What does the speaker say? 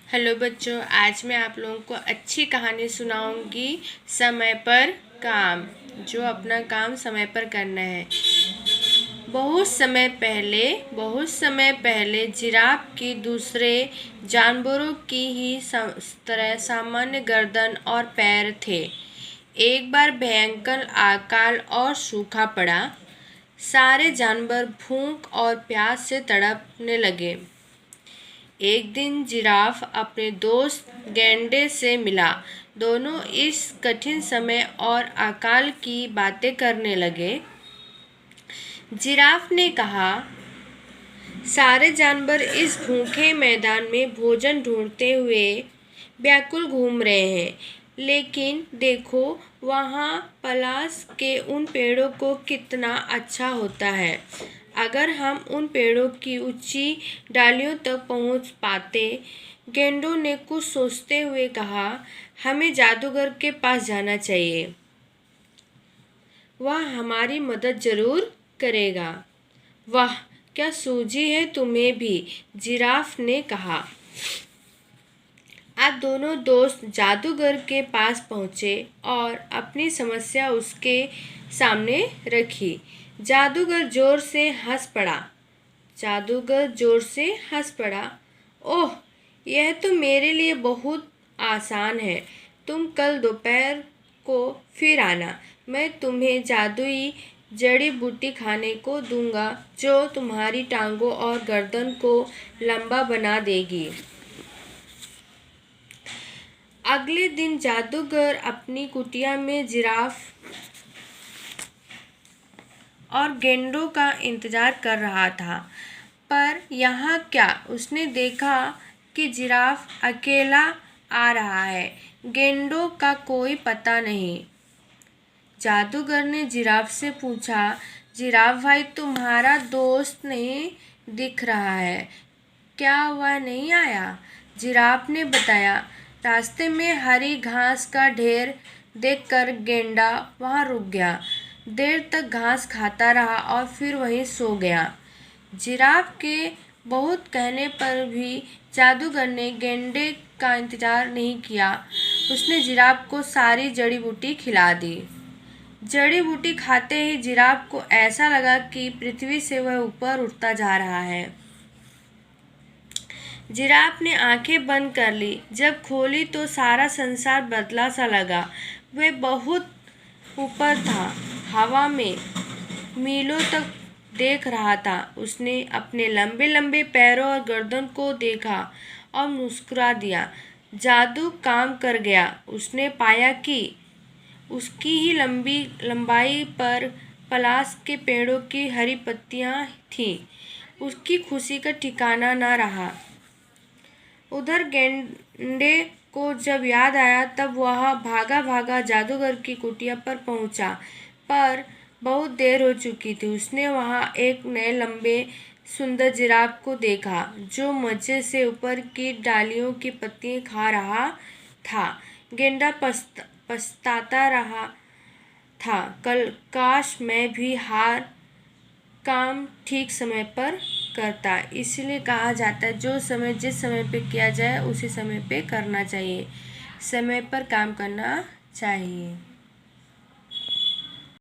Hello बच्चों, आज मैं आप लोगों को अच्छी कहानी सुनाऊंगी। समय पर काम, जो अपना काम समय पर करना है। बहुत समय पहले जिराफ की दूसरे जानवरों की ही तरह सामान्य गर्दन और पैर थे। एक बार भयंकर अकाल और सूखा पड़ा। सारे जानवर भूख और प्यास से तड़पने लगे। एक दिन जिराफ अपने दोस्त गैंडे से मिला। दोनों इस कठिन समय और अकाल की बातें करने लगे। जिराफ ने कहा, सारे जानवर इस भूखे मैदान में भोजन ढूंढते हुए व्याकुल घूम रहे हैं, लेकिन देखो वहाँ पलाश के उन पेड़ों को कितना अच्छा होता है। अगर हम उन पेड़ों की ऊंची डालियों तक पहुँच पाते। गेंडों ने कुछ सोचते हुए कहा, हमें जादूगर के पास जाना चाहिए, वह हमारी मदद जरूर करेगा। वाह, क्या सूझी है तुम्हें भी, जिराफ ने कहा। अब दोनों दोस्त जादूगर के पास पहुँचे और अपनी समस्या उसके सामने रखी। जादूगर जोर से हंस पड़ा। ओह, यह तो मेरे लिए बहुत आसान है। तुम कल दोपहर को फिर आना। मैं तुम्हें जादुई जड़ी बूटी खाने को दूंगा, जो तुम्हारी टांगों और गर्दन को लंबा बना देगी। अगले दिन जादूगर अपनी कुटिया में जिराफ और गेंडों का इंतजार कर रहा था। पर यहाँ क्या, उसने देखा कि जिराफ अकेला आ रहा है। गेंडों का कोई पता नहीं। जादूगर ने जिराफ से पूछा, जिराफ भाई, तुम्हारा दोस्त नहीं दिख रहा है, क्या वह नहीं आया? जिराफ ने बताया, रास्ते में हरी घास का ढेर देखकर गेंडा वहाँ रुक गया। देर तक घास खाता रहा और फिर वहीं सो गया। जिराफ के बहुत कहने पर भी जादूगर ने गेंडे का इंतजार नहीं किया। उसने जिराफ को सारी जड़ी बूटी खिला दी। जड़ी बूटी खाते ही जिराफ को ऐसा लगा कि पृथ्वी से वह ऊपर उठता जा रहा है। जिराफ ने आंखें बंद कर ली। जब खोली तो सारा संसार बदला सा लगा। वह बहुत ऊपर था, हवा में मीलों तक देख रहा था। उसने अपने लंबे लंबे पैरों और गर्दन को देखा और मुस्कुरा दिया। जादू काम कर गया। उसने पाया कि उसकी ही लंबाई पर पलाश के पेड़ों की हरी पत्तियां थीं। उसकी खुशी का ठिकाना न रहा। उधर गेंडे को जब याद आया, तब वह भागा भागा जादूगर की कुटिया पर पहुंचा, पर बहुत देर हो चुकी थी। उसने वहां एक नए लंबे सुंदर जिराफ को देखा, जो मजे से ऊपर की डालियों की पत्तियां खा रहा था। गेंडा पछताता रहा था, काश मैं भी हर काम ठीक समय पर करता। इसलिए कहा जाता है, जिस समय पे किया जाए उसी समय पे करना चाहिए। समय पर काम करना चाहिए।